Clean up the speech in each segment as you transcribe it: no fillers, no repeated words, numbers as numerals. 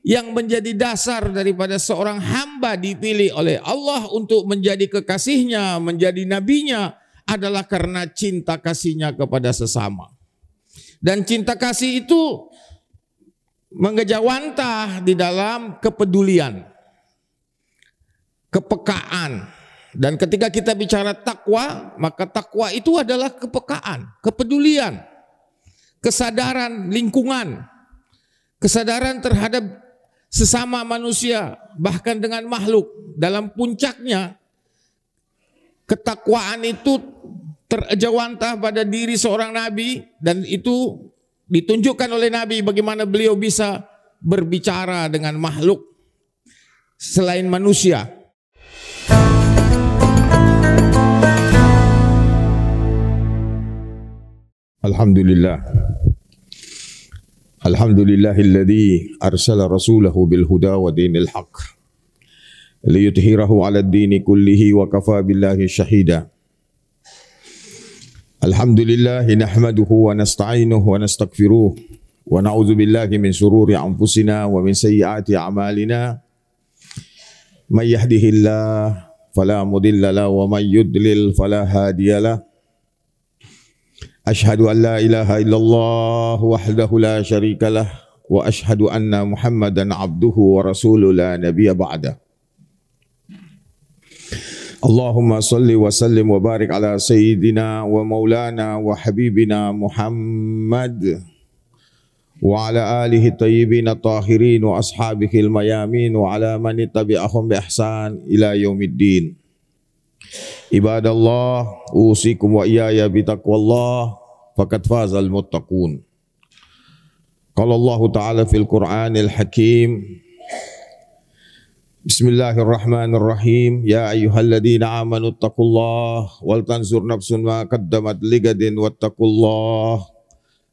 yang menjadi dasar daripada seorang hamba dipilih oleh Allah untuk menjadi kekasihnya, menjadi nabinya adalah karena cinta kasihnya kepada sesama. Dan cinta kasih itu menggejawantah di dalam kepedulian, kepekaan. Dan ketika kita bicara takwa, maka takwa itu adalah kepekaan, kepedulian, kesadaran lingkungan, kesadaran terhadap sesama manusia, bahkan dengan makhluk. Dalam puncaknya, ketakwaan itu terjawantah pada diri seorang nabi, dan itu ditunjukkan oleh Nabi bagaimana beliau bisa berbicara dengan makhluk selain manusia. Alhamdulillah. Alhamdulillahilladzi arsala rasulahu bil huda wa dinil haqq liyudhhirahu 'alad dini kullihi wa kafa billahi syahida. Alhamdulillah nahmaduhu wa nasta'inuhu wa nastaghfiruh wa na'udzu billahi min shururi anfusina wa min sayyiati a'malina. May yahdihillahu fala mudilla lahu wa may yudlil fala hadiyalah. Ashhadu an la ilaha illallah wahdahu la syarika lah wa ashhadu anna Muhammadan abduhu wa rasuluhu la nabiyya ba'da. Allahumma salli wa sallim wa barik ala sayyidina wa maulana wa habibina Muhammad wa ala alihi tayyibin tahirin wa ashabihi al-mayamin wa ala man tabi'ahum bi ihsan ila yaumiddin. Ibadallah, usikum wa iyaya bitaqwallah, faqad fazal muttaqun. Qala Allah Ta'ala fil Qur'anil Hakim, Bismillahirrahmanirrahim, ya ayyuhalladzina amanu taqullaha wal tanzur nafsun ma qaddamat ligadin wattaqullaha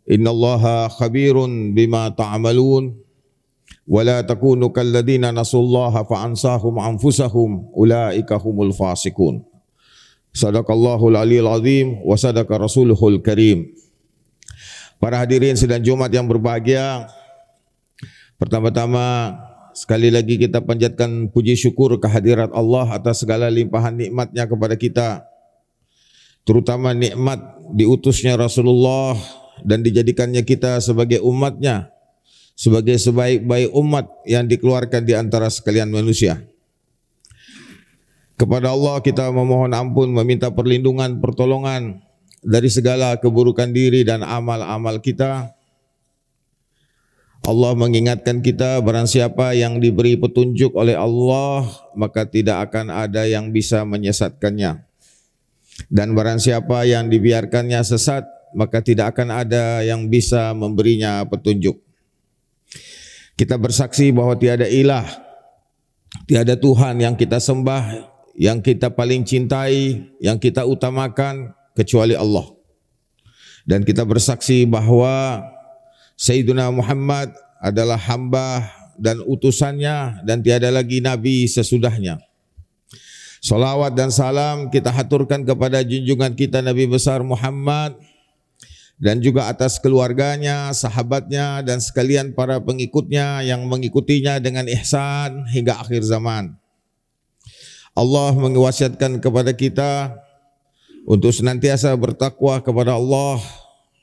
innallaha khabirun bima ta'malun wa la takunu kalladzina nasullaha fa ansahum anfusahum ulaika humul fasiqun. Sadaqallahul aliyul azim wa sadaqa rasuluhul karim. Para hadirin sidang Jumat yang berbahagia, pertama-tama sekali lagi kita panjatkan puji syukur kehadirat Allah atas segala limpahan nikmatnya kepada kita, terutama nikmat diutusnya Rasulullah dan dijadikannya kita sebagai umatnya, sebagai sebaik-baik umat yang dikeluarkan di antara sekalian manusia. Kepada Allah kita memohon ampun, meminta perlindungan, pertolongan dari segala keburukan diri dan amal-amal kita. Allah mengingatkan kita, barang siapa yang diberi petunjuk oleh Allah, maka tidak akan ada yang bisa menyesatkannya. Dan barang siapa yang dibiarkannya sesat, maka tidak akan ada yang bisa memberinya petunjuk. Kita bersaksi bahwa tiada ilah, tiada Tuhan yang kita sembah, yang kita paling cintai, yang kita utamakan kecuali Allah. Dan kita bersaksi bahwa Sayyidina Muhammad adalah hamba dan utusannya dan tiada lagi nabi sesudahnya. Salawat dan salam kita haturkan kepada junjungan kita Nabi besar Muhammad dan juga atas keluarganya, sahabatnya dan sekalian para pengikutnya yang mengikutinya dengan ihsan hingga akhir zaman. Allah mewasiatkan kepada kita untuk senantiasa bertakwa kepada Allah,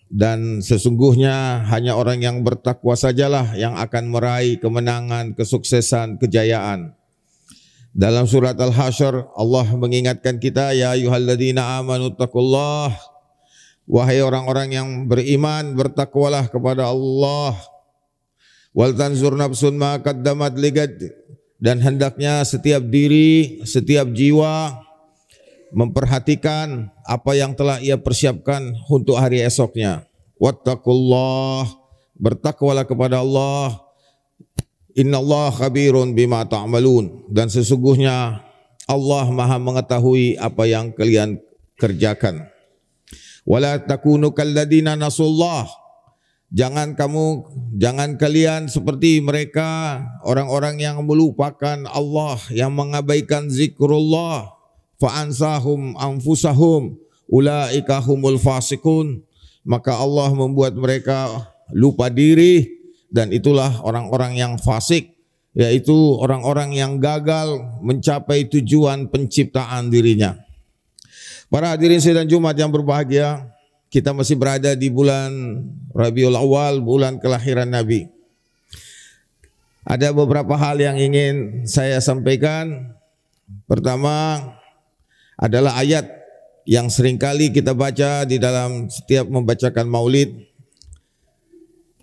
dan sesungguhnya hanya orang yang bertakwa sajalah yang akan meraih kemenangan, kesuksesan, kejayaan. Dalam surat Al-Hasyr Allah mengingatkan kita, ya ayyuhalladzina amanu taqullah, wahai orang-orang yang beriman, bertakwalah kepada Allah. Wal tanzur nafsun ma qaddamat ligad, dan hendaknya setiap diri, setiap jiwa memperhatikan apa yang telah ia persiapkan untuk hari esoknya. Wattaqullah, bertakwalah kepada Allah. Innallaha khabirun bima ta'malun, dan sesungguhnya Allah Maha mengetahui apa yang kalian kerjakan. Wala takunu kalladzina nasullah, jangan kalian seperti mereka, orang-orang yang melupakan Allah, yang mengabaikan zikrullah. Fa'ansahum anfusahum ulaika humul fasiqun, maka Allah membuat mereka lupa diri, dan itulah orang-orang yang fasik. yaitu orang-orang yang gagal mencapai tujuan penciptaan dirinya. Para hadirin sidang Jumat yang berbahagia, kita masih berada di bulan Rabiul Awal, bulan kelahiran Nabi. Ada beberapa hal yang ingin saya sampaikan. Pertama adalah ayat yang seringkali kita baca di dalam setiap membacakan maulid.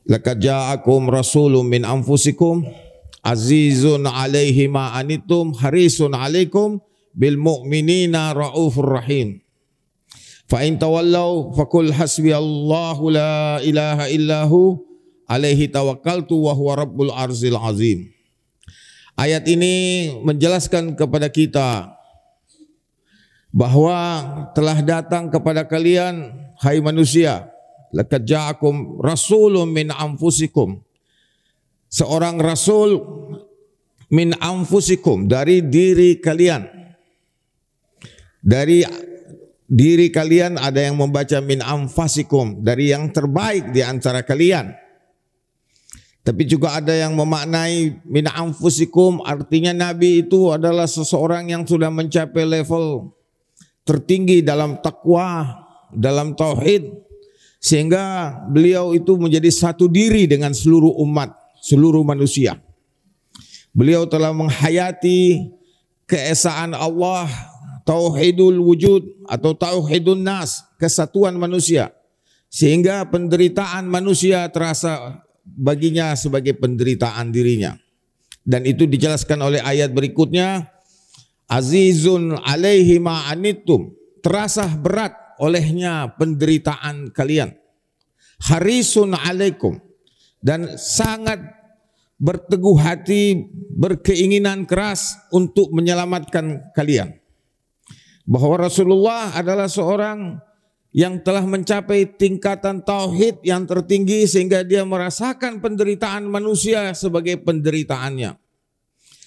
Laqad ja'akum rasulun min anfusikum azizun 'alaihi ma anittum harisun 'alaikum bil mu'minina raufur rahim. Fa in tawallaw faqul hasbiyallahu la ilaha illahu alaihi tawakkaltu wa huwa rabbul arzil azim. Ayat ini menjelaskan kepada kita bahwa telah datang kepada kalian, hai manusia, laqad ja'akum rasulun min anfusikum, seorang rasul min anfusikum, dari diri kalian. Dari diri kalian ada yang membaca min anfasikum, dari yang terbaik di antara kalian. Tapi juga ada yang memaknai min anfusikum, artinya Nabi itu adalah seseorang yang sudah mencapai level tertinggi dalam takwa, dalam tauhid, sehingga beliau itu menjadi satu diri dengan seluruh umat, seluruh manusia. Beliau telah menghayati keesaan Allah, tauhidul wujud atau tauhidun nas, kesatuan manusia, sehingga penderitaan manusia terasa baginya sebagai penderitaan dirinya. Dan itu dijelaskan oleh ayat berikutnya, azizun 'alaihi ma anittum, terasa berat olehnya penderitaan kalian. Harisun 'alaikum, dan sangat berteguh hati, berkeinginan keras untuk menyelamatkan kalian. Bahwa Rasulullah adalah seorang yang telah mencapai tingkatan tauhid yang tertinggi sehingga dia merasakan penderitaan manusia sebagai penderitaannya.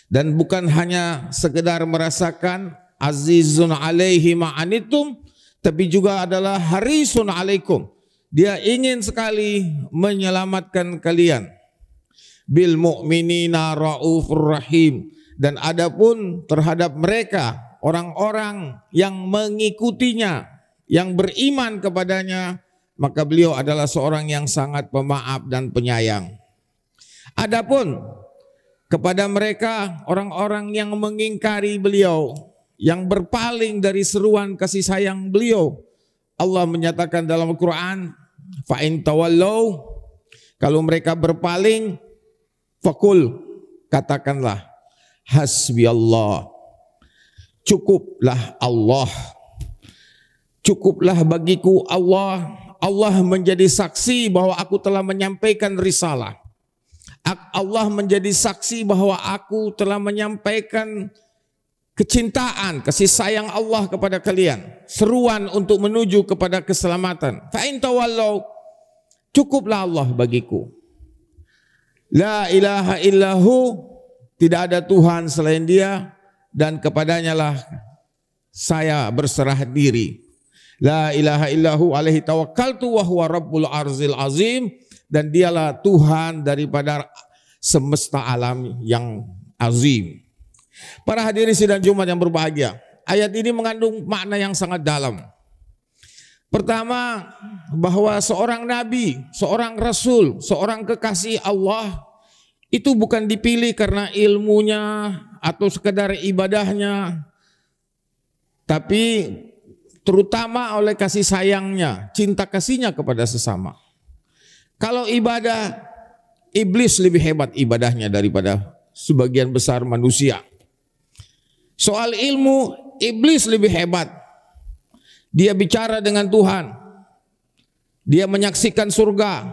Dan bukan hanya sekedar merasakan azizun 'alaihi ma anittum, tapi juga adalah harisun 'alaikum. Dia ingin sekali menyelamatkan kalian. Bil mu'minina raufur rahim, dan adapun terhadap mereka orang-orang yang mengikutinya, yang beriman kepadanya, maka beliau adalah seorang yang sangat pemaaf dan penyayang. Adapun kepada mereka orang-orang yang mengingkari beliau, yang berpaling dari seruan kasih sayang beliau, Allah menyatakan dalam Al-Quran, fa in tawallaw, kalau mereka berpaling, fakul, katakanlah, hasbiyallah, cukuplah Allah, cukuplah bagiku Allah. Allah menjadi saksi bahwa aku telah menyampaikan risalah. Allah menjadi saksi bahwa aku telah menyampaikan kecintaan, kasih sayang Allah kepada kalian, seruan untuk menuju kepada keselamatan. Fa in tawallaw, cukuplah Allah bagiku. La ilaha illahu, tidak ada Tuhan selain Dia, dan kepadanya lah saya berserah diri. La ilaha illahu alaihi tawakkaltu wa huwa rabbul arzil azim, dan dialah Tuhan daripada semesta alam yang azim. Para hadirin sidang Jumat yang berbahagia, ayat ini mengandung makna yang sangat dalam. Pertama, bahwa seorang nabi, seorang rasul, seorang kekasih Allah itu bukan dipilih karena ilmunya atau sekedar ibadahnya, tapi terutama oleh kasih sayangnya, cinta kasihnya kepada sesama. Kalau ibadah, iblis lebih hebat ibadahnya daripada sebagian besar manusia. Soal ilmu, iblis lebih hebat. Dia bicara dengan Tuhan. Dia menyaksikan surga,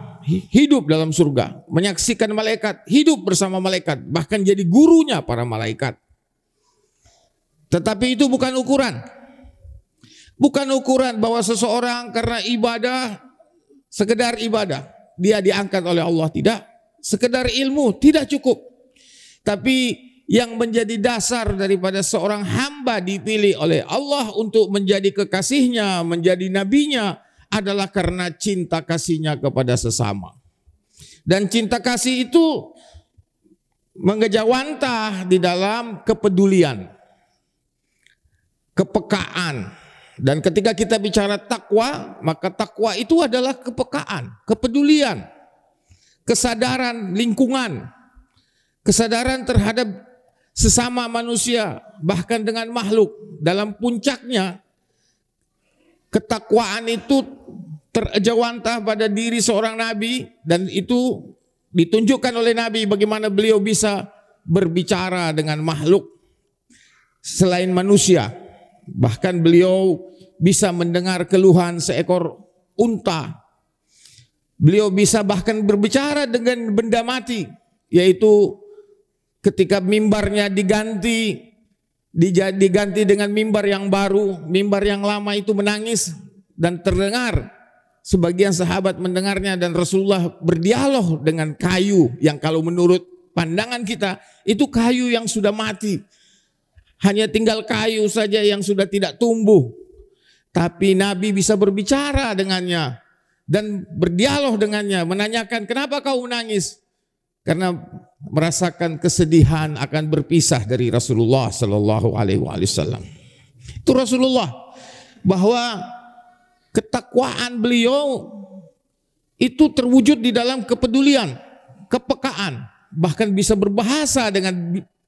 hidup dalam surga. Menyaksikan malaikat, hidup bersama malaikat. Bahkan jadi gurunya para malaikat. Tetapi itu bukan ukuran. Bukan ukuran bahwa seseorang karena ibadah, sekedar ibadah, dia diangkat oleh Allah, tidak. Sekedar ilmu tidak cukup. Tapi yang menjadi dasar daripada seorang hamba dipilih oleh Allah untuk menjadi kekasihnya, menjadi nabinya, adalah karena cinta kasihnya kepada sesama. Dan cinta kasih itu Menggejawantah di dalam kepedulian, kepekaan. Dan ketika kita bicara takwa, maka takwa itu adalah kepekaan, kepedulian, kesadaran lingkungan, kesadaran terhadap sesama manusia, bahkan dengan makhluk. Dalam puncaknya, ketakwaan itu terjawantah pada diri seorang nabi, dan itu ditunjukkan oleh Nabi bagaimana beliau bisa berbicara dengan makhluk selain manusia. Bahkan beliau bisa mendengar keluhan seekor unta. Beliau bisa bahkan berbicara dengan benda mati, yaitu ketika mimbarnya diganti dengan mimbar yang baru, mimbar yang lama itu menangis dan terdengar. Sebagian sahabat mendengarnya dan Rasulullah berdialog dengan kayu yang kalau menurut pandangan kita itu kayu yang sudah mati. Hanya tinggal kayu saja yang sudah tidak tumbuh. Tapi Nabi bisa berbicara dengannya dan berdialog dengannya, menanyakan kenapa kau menangis? Karena merasakan kesedihan akan berpisah dari Rasulullah Sallallahu Alaihi Wasallam. Itu Rasulullah, bahwa ketakwaan beliau itu terwujud di dalam kepedulian, kepekaan, bahkan bisa berbahasa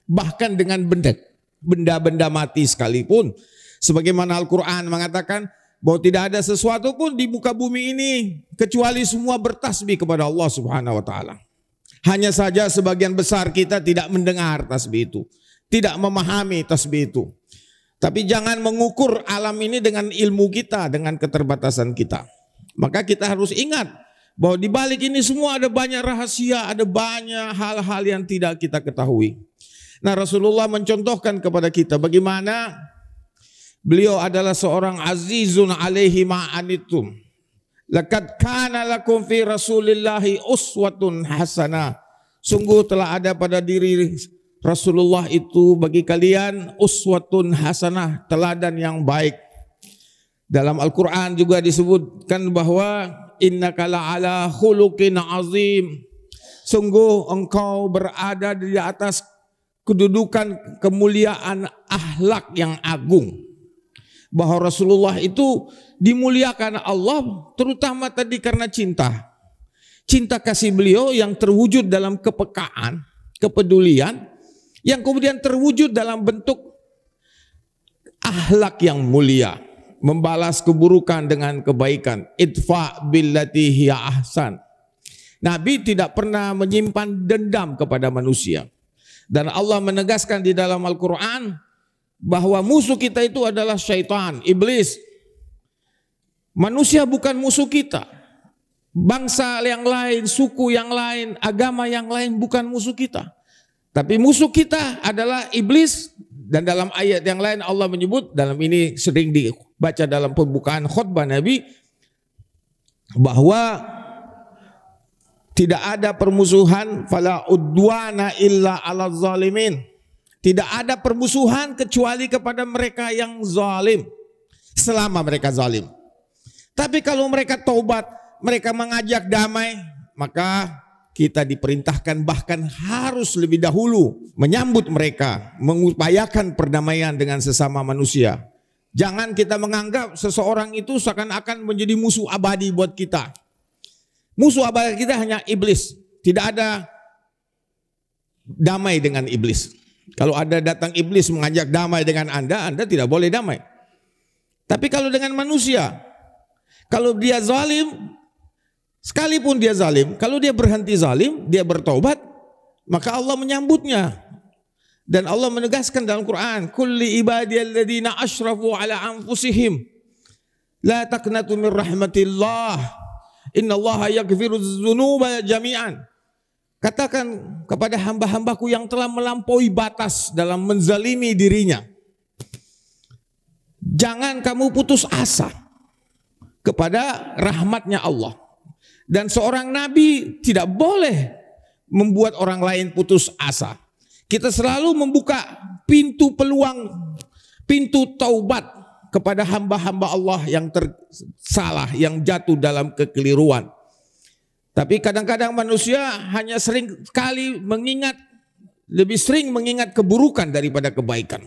bahkan dengan benda-benda mati sekalipun. Sebagaimana Al-Quran mengatakan bahwa tidak ada sesuatu pun di muka bumi ini kecuali semua bertasbih kepada Allah Subhanahu wa taala. Hanya saja sebagian besar kita tidak mendengar tasbih itu, tidak memahami tasbih itu. Tapi jangan mengukur alam ini dengan ilmu kita, dengan keterbatasan kita. Maka kita harus ingat bahwa di balik ini semua ada banyak rahasia, ada banyak hal-hal yang tidak kita ketahui. Nah, Rasulullah mencontohkan kepada kita bagaimana beliau adalah seorang azizun alaihi ma'anitum. Laqad kana lakum fi Rasulillahi uswatun hasanah. Sungguh telah ada pada diri Rasulullah itu bagi kalian uswatun hasanah, teladan yang baik. Dalam Al-Quran juga disebutkan bahwa innaka la'ala khuluqin azim. Sungguh engkau berada di atas kedudukan kemuliaan akhlak yang agung. Bahwa Rasulullah itu dimuliakan Allah terutama tadi karena cinta. Cinta kasih beliau yang terwujud dalam kepekaan, kepedulian, yang kemudian terwujud dalam bentuk akhlak yang mulia, membalas keburukan dengan kebaikan. Idfa billati hiya ahsan. Nabi tidak pernah menyimpan dendam kepada manusia. Dan Allah menegaskan di dalam Al-Quran bahwa musuh kita itu adalah syaitan, iblis. Manusia bukan musuh kita. Bangsa yang lain, suku yang lain, agama yang lain bukan musuh kita. Tapi musuh kita adalah iblis. Dan dalam ayat yang lain Allah menyebut, dalam ini sering dibaca dalam pembukaan khutbah Nabi, bahwa tidak ada permusuhan fala udwana illa ala zalimin. Tidak ada permusuhan kecuali kepada mereka yang zalim, selama mereka zalim. Tapi kalau mereka taubat, mereka mengajak damai, maka kita diperintahkan bahkan harus lebih dahulu menyambut mereka, mengupayakan perdamaian dengan sesama manusia. Jangan kita menganggap seseorang itu seakan-akan menjadi musuh abadi buat kita. Musuh abadi kita hanya iblis. Tidak ada damai dengan iblis. Kalau ada datang iblis mengajak damai dengan Anda tidak boleh damai. Tapi kalau dengan manusia, kalau dia zalim, sekalipun dia zalim, kalau dia berhenti zalim, dia bertaubat, maka Allah menyambutnya. Dan Allah menegaskan dalam Quran, kulli ibadiyalladzina asyrafu ala anfusihim la taqnatu min rahmatillah innallaha yaghfiru dzunuba jami'an. Katakan kepada hamba-hambaku yang telah melampaui batas dalam menzalimi dirinya, jangan kamu putus asa kepada rahmatnya Allah. Dan seorang nabi tidak boleh membuat orang lain putus asa. Kita selalu membuka pintu peluang, pintu taubat kepada hamba-hamba Allah yang tersalah, yang jatuh dalam kekeliruan. Tapi kadang-kadang manusia hanya sering kali mengingat lebih sering mengingat keburukan daripada kebaikan.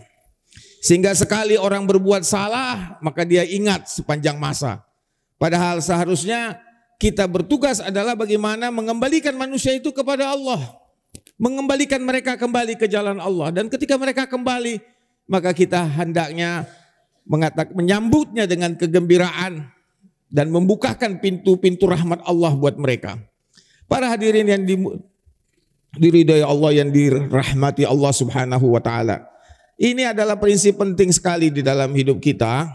Sehingga sekali orang berbuat salah, maka dia ingat sepanjang masa. Padahal seharusnya kita bertugas adalah bagaimana mengembalikan manusia itu kepada Allah. Mengembalikan mereka kembali ke jalan Allah. Dan ketika mereka kembali, maka kita hendaknya menyambutnya dengan kegembiraan dan membukakan pintu-pintu rahmat Allah buat mereka. Para hadirin yang diridhai Allah, yang dirahmati Allah Subhanahu wa taala. Ini adalah prinsip penting sekali di dalam hidup kita.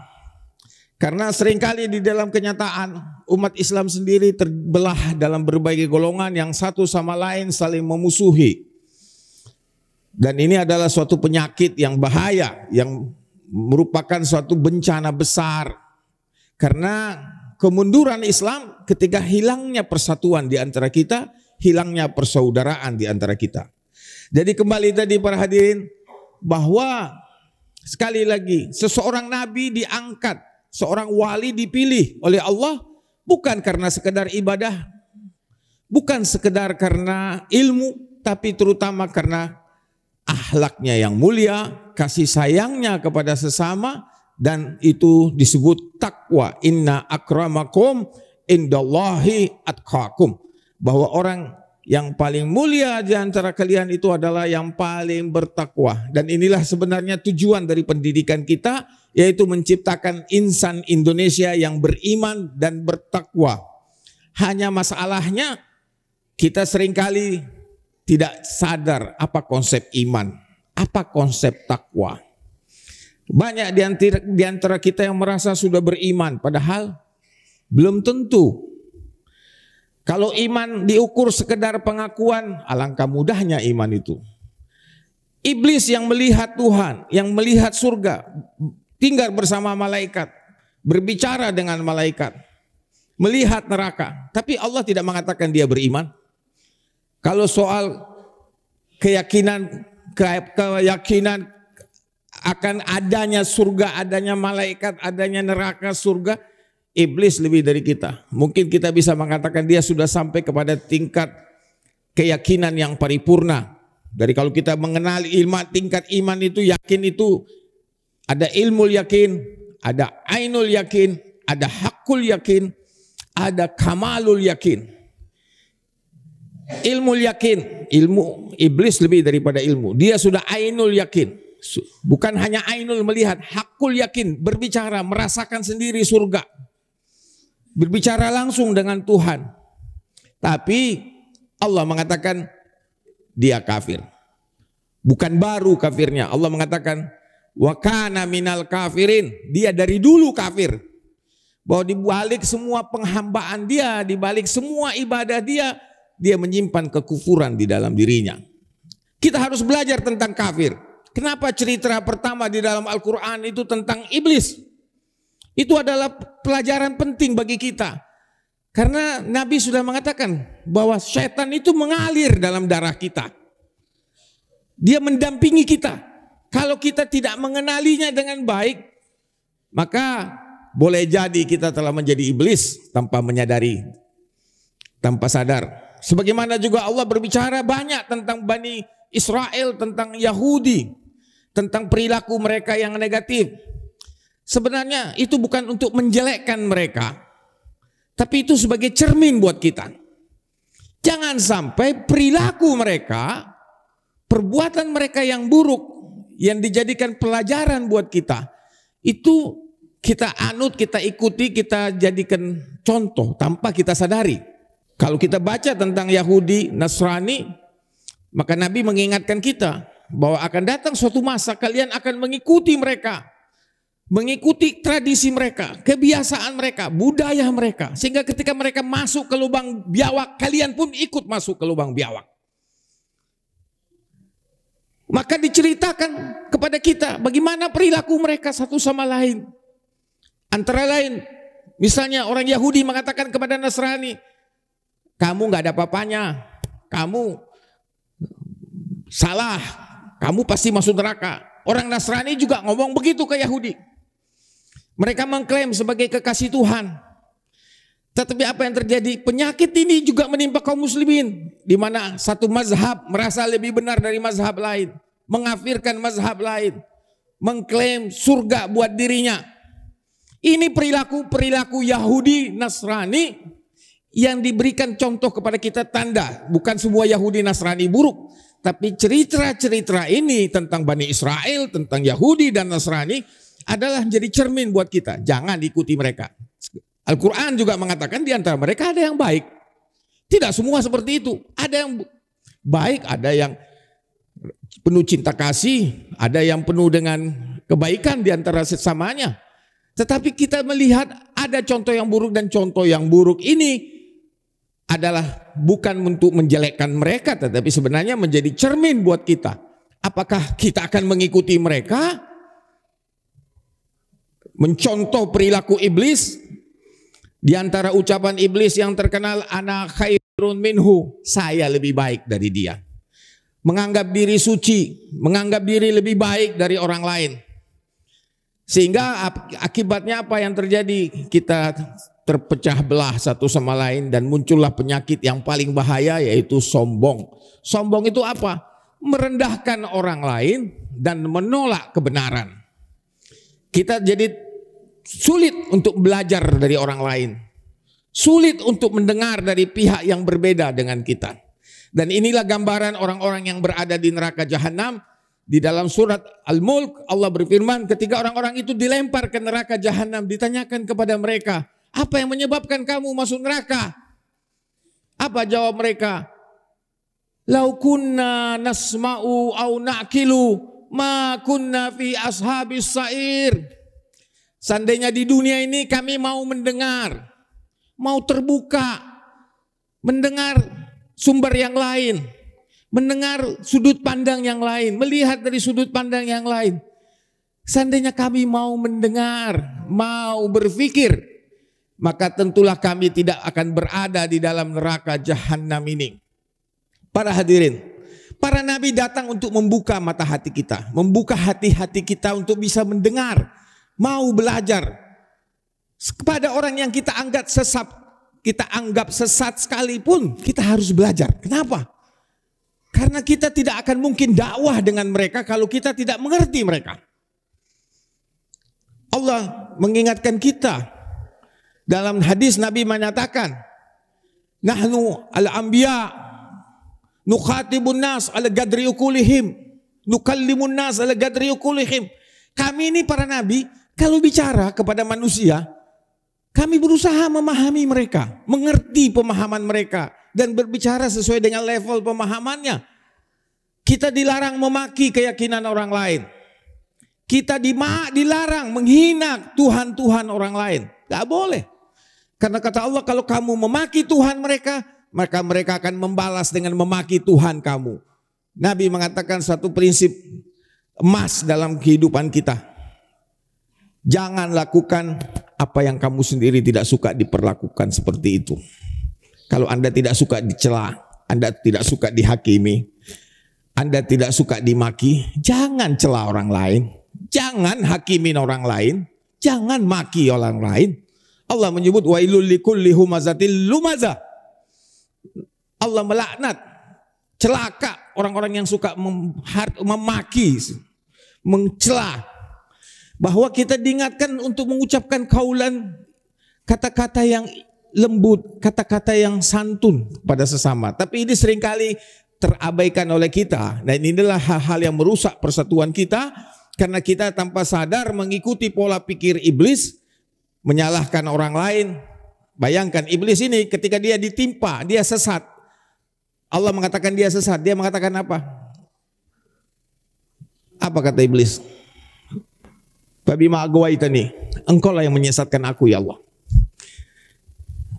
Karena seringkali di dalam kenyataan umat Islam sendiri terbelah dalam berbagai golongan yang satu sama lain saling memusuhi. Dan ini adalah suatu penyakit yang bahaya, yang merupakan suatu bencana besar. Karena kemunduran Islam ketika hilangnya persatuan di antara kita, hilangnya persaudaraan di antara kita. Jadi kembali tadi para hadirin, bahwa sekali lagi seseorang nabi diangkat, seorang wali dipilih oleh Allah bukan karena sekedar ibadah, bukan sekedar karena ilmu, tapi terutama karena akhlaknya yang mulia, kasih sayangnya kepada sesama, dan itu disebut takwa. Inna akramakum indallahi atqakum. Bahwa orang yang paling mulia di antara kalian itu adalah yang paling bertakwa. Dan inilah sebenarnya tujuan dari pendidikan kita, yaitu menciptakan insan Indonesia yang beriman dan bertakwa. Hanya masalahnya kita seringkali tidak sadar apa konsep iman, apa konsep takwa. Banyak di antara kita yang merasa sudah beriman, padahal belum tentu. Kalau iman diukur sekedar pengakuan, alangkah mudahnya iman itu. Iblis yang melihat Tuhan, yang melihat surga, tinggal bersama malaikat, berbicara dengan malaikat, melihat neraka. Tapi Allah tidak mengatakan dia beriman. Kalau soal keyakinan akan adanya surga, adanya malaikat, adanya neraka, surga, iblis lebih dari kita. Mungkin kita bisa mengatakan dia sudah sampai kepada tingkat keyakinan yang paripurna. Dari kalau kita mengenali tingkat iman itu, yakin itu ada ilmu yakin, ada ainul yakin, ada hakul yakin, ada kamalul yakin. Ilmu yakin, ilmu iblis lebih daripada ilmu. Dia sudah ainul yakin. Bukan hanya ainul melihat, hakul yakin, berbicara, merasakan sendiri surga. Berbicara langsung dengan Tuhan. Tapi Allah mengatakan dia kafir. Bukan baru kafirnya. Allah mengatakan wa kana minal kafirin. Dia dari dulu kafir. Bahwa di balik semua penghambaan dia, di balik semua ibadah dia menyimpan kekufuran di dalam dirinya. Kita harus belajar tentang kafir. Kenapa cerita pertama di dalam Al-Quran itu tentang iblis? Itu adalah pelajaran penting bagi kita. Karena Nabi sudah mengatakan bahwa syaitan itu mengalir dalam darah kita. Dia mendampingi kita. Kalau kita tidak mengenalinya dengan baik, maka boleh jadi kita telah menjadi iblis tanpa menyadari, tanpa sadar. Sebagaimana juga Allah berbicara banyak tentang Bani Israel, tentang Yahudi, tentang perilaku mereka yang negatif. Sebenarnya itu bukan untuk menjelekkan mereka, tapi itu sebagai cermin buat kita. Jangan sampai perilaku mereka, perbuatan mereka yang buruk, yang dijadikan pelajaran buat kita, itu kita anut, kita ikuti, kita jadikan contoh tanpa kita sadari. Kalau kita baca tentang Yahudi, Nasrani, maka Nabi mengingatkan kita bahwa akan datang suatu masa kalian akan mengikuti mereka. Mengikuti tradisi mereka, kebiasaan mereka, budaya mereka. Sehingga ketika mereka masuk ke lubang biawak, kalian pun ikut masuk ke lubang biawak. Maka diceritakan kepada kita bagaimana perilaku mereka satu sama lain. Antara lain, misalnya orang Yahudi mengatakan kepada Nasrani, kamu gak ada apa-apanya, kamu salah, kamu pasti masuk neraka. Orang Nasrani juga ngomong begitu ke Yahudi. Mereka mengklaim sebagai kekasih Tuhan. Tetapi apa yang terjadi? Penyakit ini juga menimpa kaum muslimin, di mana satu mazhab merasa lebih benar dari mazhab lain, mengkafirkan mazhab lain, mengklaim surga buat dirinya. Ini perilaku Yahudi Nasrani yang diberikan contoh kepada kita tanda. Bukan semua Yahudi Nasrani buruk, tapi cerita-cerita ini tentang Bani Israel, tentang Yahudi dan Nasrani adalah jadi cermin buat kita. Jangan ikuti mereka. Al-Quran juga mengatakan di antara mereka ada yang baik. Tidak semua seperti itu. Ada yang baik, ada yang penuh cinta kasih, ada yang penuh dengan kebaikan di antara sesamanya. Tetapi kita melihat ada contoh yang buruk, dan contoh yang buruk ini adalah bukan untuk menjelekkan mereka, tetapi sebenarnya menjadi cermin buat kita. Apakah kita akan mengikuti mereka? Mencontoh perilaku iblis. Di antara ucapan iblis yang terkenal, ana khairun minhu, saya lebih baik dari dia. Menganggap diri suci, menganggap diri lebih baik dari orang lain. Sehingga akibatnya apa yang terjadi? Kita terpecah belah satu sama lain dan muncullah penyakit yang paling bahaya, yaitu sombong. Sombong itu apa? Merendahkan orang lain dan menolak kebenaran. Kita jadi sulit untuk belajar dari orang lain. Sulit untuk mendengar dari pihak yang berbeda dengan kita. Dan inilah gambaran orang-orang yang berada di neraka jahanam. Di dalam surat Al-Mulk Allah berfirman, ketika orang-orang itu dilempar ke neraka jahanam, ditanyakan kepada mereka, apa yang menyebabkan kamu masuk neraka? Apa jawab mereka? Lau kunna nasma'u au na'kilu ma kunna fi ashabis sa'ir. Seandainya di dunia ini kami mau mendengar, mau terbuka, mendengar sumber yang lain, mendengar sudut pandang yang lain, melihat dari sudut pandang yang lain. Seandainya kami mau mendengar, mau berpikir, maka tentulah kami tidak akan berada di dalam neraka jahanam ini. Para hadirin, para nabi datang untuk membuka mata hati kita, membuka hati-hati kita untuk bisa mendengar, mau belajar. Kepada orang yang kita anggap sesat sekalipun, kita harus belajar. Kenapa? Karena kita tidak akan mungkin dakwah dengan mereka kalau kita tidak mengerti mereka. Allah mengingatkan kita. Dalam hadis Nabi menyatakan, nahnu al-anbiya nukhatibun nas ala gadri ukulihim, nukallimun nas ala gadri ukulihim. Kami ini para nabi, kalau bicara kepada manusia, kami berusaha memahami mereka, mengerti pemahaman mereka, dan berbicara sesuai dengan level pemahamannya. Kita dilarang memaki keyakinan orang lain. Kita dilarang menghina Tuhan-Tuhan orang lain. Gak boleh. Karena kata Allah, kalau kamu memaki Tuhan mereka, maka mereka akan membalas dengan memaki Tuhan kamu. Nabi mengatakan satu prinsip emas dalam kehidupan kita. Jangan lakukan apa yang kamu sendiri tidak suka diperlakukan seperti itu. Kalau Anda tidak suka dicela, Anda tidak suka dihakimi, Anda tidak suka dimaki, jangan cela orang lain, jangan hakimin orang lain, jangan maki orang lain. Allah menyebut wailul likulli humazatil lumaza. Allah melaknat, celaka orang-orang yang suka memaki, mencela. Bahwa kita diingatkan untuk mengucapkan kaulan, kata-kata yang lembut, kata-kata yang santun pada sesama. Tapi ini seringkali terabaikan oleh kita. Dan inilah hal-hal yang merusak persatuan kita, karena kita tanpa sadar mengikuti pola pikir iblis, menyalahkan orang lain. Bayangkan iblis ini ketika dia ditimpa, dia sesat. Allah mengatakan dia sesat, dia mengatakan apa? Apa kata iblis? Fabima aghwaytani, engkau lah yang menyesatkan aku ya Allah.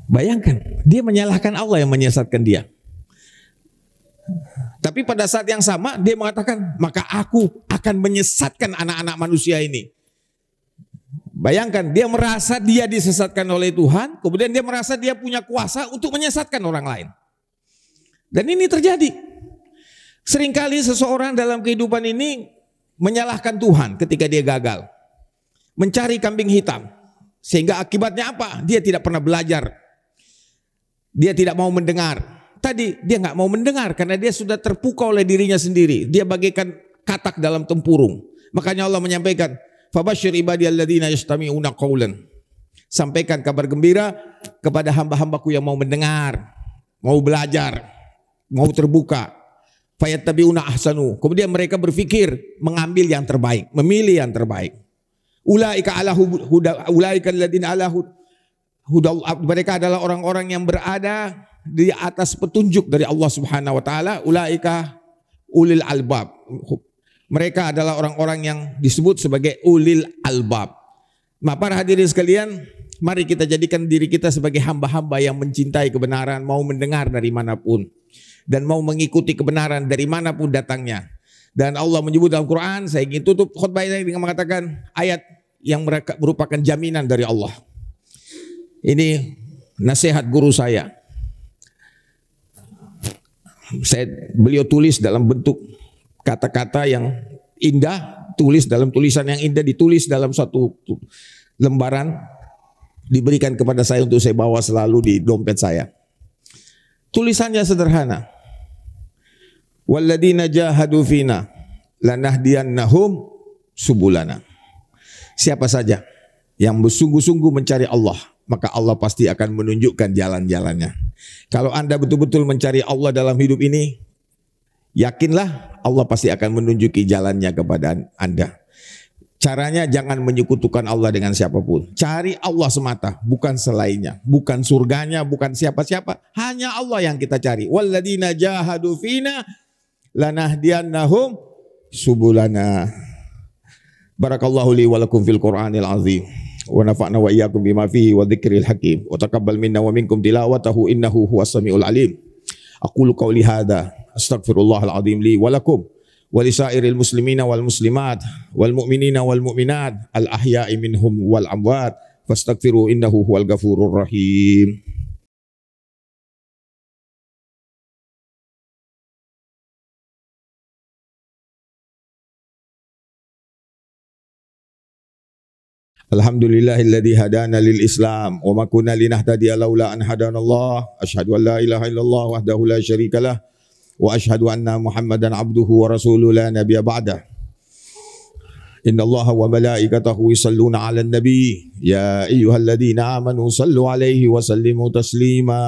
Bayangkan, dia menyalahkan Allah yang menyesatkan dia. Tapi pada saat yang sama dia mengatakan, maka aku akan menyesatkan anak-anak manusia ini. Bayangkan, dia merasa dia disesatkan oleh Tuhan, kemudian dia merasa dia punya kuasa untuk menyesatkan orang lain. Dan ini terjadi. Seringkali seseorang dalam kehidupan ini menyalahkan Tuhan ketika dia gagal. Mencari kambing hitam. Sehingga akibatnya apa? Dia tidak pernah belajar. Dia tidak mau mendengar. Tadi dia nggak mau mendengar karena dia sudah terpukau oleh dirinya sendiri. Dia bagaikan katak dalam tempurung. Makanya Allah menyampaikan, "Fabashshir ibadiyalladzina yastami'una qaulan." Sampaikan kabar gembira kepada hamba-hambaku yang mau mendengar, mau belajar, mau terbuka. Fayattabi'una ahsanu. Kemudian mereka berpikir mengambil yang terbaik, memilih yang terbaik. Ulaika ala huda, ulaika alladzina ala huda. Mereka adalah orang-orang yang berada di atas petunjuk dari Allah Subhanahu wa taala. Ulaika ulil albab. Mereka adalah orang-orang yang disebut sebagai ulil albab. Nah, para hadirin sekalian, mari kita jadikan diri kita sebagai hamba-hamba yang mencintai kebenaran, mau mendengar dari manapun dan mau mengikuti kebenaran dari manapun datangnya. Dan Allah menyebut dalam Quran, saya ingin tutup khutbah ini dengan mengatakan ayat yang merupakan jaminan dari Allah. Ini nasihat guru saya. Beliau tulis dalam bentuk kata-kata yang indah, tulis dalam tulisan yang indah, ditulis dalam satu lembaran, diberikan kepada saya untuk saya bawa selalu di dompet saya. Tulisannya sederhana. Walladzina jahadu fina lanahdiyannahum subulana. Siapa saja yang bersungguh-sungguh mencari Allah, maka Allah pasti akan menunjukkan jalan-jalannya. Kalau Anda betul-betul mencari Allah dalam hidup ini, yakinlah Allah pasti akan menunjuki jalannya kepada Anda. Caranya jangan menyekutukan Allah dengan siapapun. Cari Allah semata, bukan selainnya, bukan surganya, bukan siapa-siapa. Hanya Allah yang kita cari. Walladzina jahadu fina lanahdiyannahum subulana. Barakallahu li wa lakum fil Qur'anil azim. Wa nafa'na wa iyyakum bima fihi wa dzikril hakim. Wa taqabbal minna wa minkum tilawatahu innahu huwas samiul alim. Aqulu qawli hadza astaghfirullahal azim li wa lakum wa lisairil muslimina wal muslimat wal mu'minina wal mu'minat al ahya'i minhum wal amwat fastaghfiru innahu huwal ghafurur rahim. Alhamdulillahilladzi hadana lil Islam wa ma kunna linahtadiya laula an hadanallah. Asyhadu an la ilaha illallah wahdahu la syarikalah wa asyhadu anna Muhammadan abduhu wa rasuluhu la nabiyya ba'dah. Innallaha wa malaikatahu yusalluna 'alan nabi ya ayyuhalladzina amanu sallu 'alaihi wa sallimu taslima.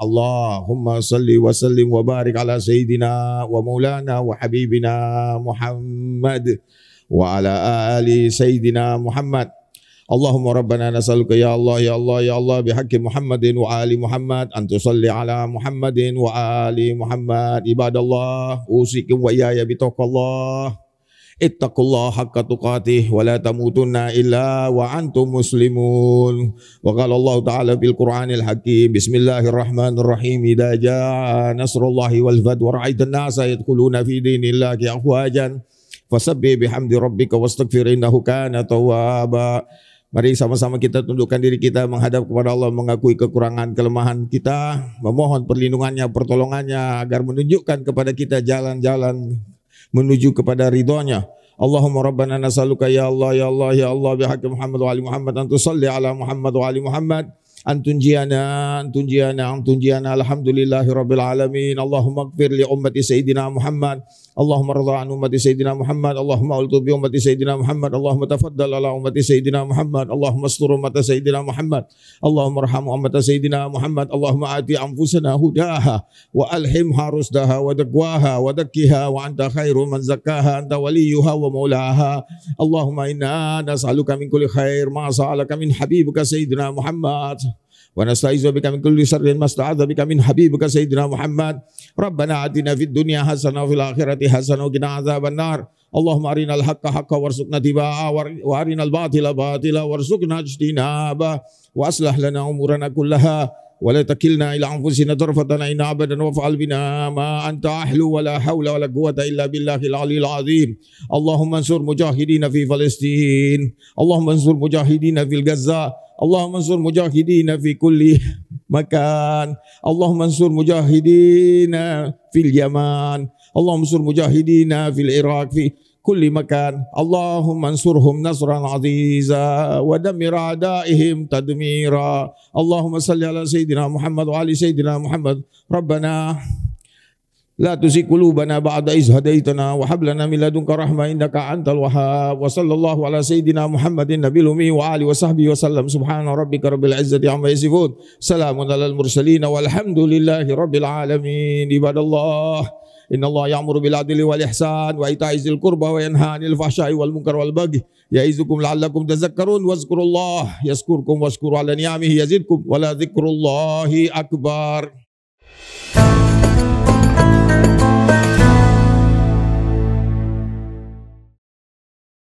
Allahumma salli wa sallim wa barik ala sayyidina wa maulana wa habibina Muhammad wa ala ali sayyidina Muhammad. Allahumma rabbana nas'aluka ya Allah ya Allah ya Allah bihaqqi Muhammadin wa ali Muhammad an tusalli ala Muhammadin wa ali Muhammad. Ibadallah, usikum wa iyaya bitaqwallah. Ittaqullaha haqqa tuqatih wa la tamutunna illa wa antum muslimun. Wa qala Allah ta'ala fil Qur'anil hakim, bismillahirrahmanirrahim, idza jaa nasrullahi wal fath wa ra'aitan nasa yadkhuluna fi dinillahi afwajan fasabbih bihamdi rabbika wastaghfir innahu kana tawwaba. Mari sama-sama kita tundukkan diri kita menghadap kepada Allah, mengakui kekurangan kelemahan kita, memohon perlindungannya, pertolongannya agar menunjukkan kepada kita jalan-jalan menuju kepada ridhonya. Allahumma rabbana nas'aluka ya Allah ya Allah ya Allah bihaqqi Muhammad wa ali Muhammad an tusalli ala Muhammad wa ali Muhammad antunjiana alhamdulillahi rabbil alamin. Allahumma ighfir li ummati sayyidina Muhammad, Allahumma radha an ummati sayyidina Muhammad, Allahumma ultu bi ummati sayyidina Muhammad, Allahumma tafaddal ala ummati sayyidina Muhammad, Allahumma astur ummata sayyidina Muhammad, Allahumma arham ummata sayyidina Muhammad, Allahumma ati anfusana hudaha wa alhimha rusdaha wa taqwaha wa zakkiha wa anta khairu man zakkaha anta waliyuha wa maulaha. Allahumma inna nas'aluka min kulli khair ma sa'alaka min habibika sayyidina Muhammad wa nasta'izu bika min kulli sharrin masta'adza bika min habibika sayyidina Muhammad. Rabbana atina fid dunya hasanah wa fil akhirati hasanah wa qina adzabannar. Allahumma arinal haqqa haqqan warzuqna tibaa wa arinal batila batila warzuqna ijtinaba wa aslah lana umurana kullaha wa la takilna ila anfusina tarfatan aina abadan wa fa'al bina ma anta ahlu wa la hawla wa la quwwata illa billahil aliyil azim. Allahumma ansur mujahidina fi Palestin, Allahumma ansur mujahidina fil Gaza, Allahumma ansur mujahidina fi kulli makan, Allahumma ansur mujahidina fil Yaman, Allahumma ansur mujahidina fil Iraq, fi كل مكان. اللهم انصرهم نصرا عزيزا ودمر أعدائهم تدميرا. اللهم صل على سيدنا محمد وعلى سيدنا محمد. ربنا لا تزغ قلوبنا بعد إذ هديتنا وهب لنا من لدنك رحمة إنك أنت الوهاب. وصلى الله على سيدنا محمد النبي الأمي وآله وصحبه وسلم. سبحان ربك رب العزة عما يصفون سلام على المرسلين والحمد لله رب العالمين. عباد الله إن الله يأمر بالعدل والإحسان وإيتاء ذي القربى وينهى عن الفحشاء والمنكر والبغي يعظكم لعلكم تذكرون. واذكروا الله يذكركم واشكروا على نعمه يزدكم ولذكر الله أكبر.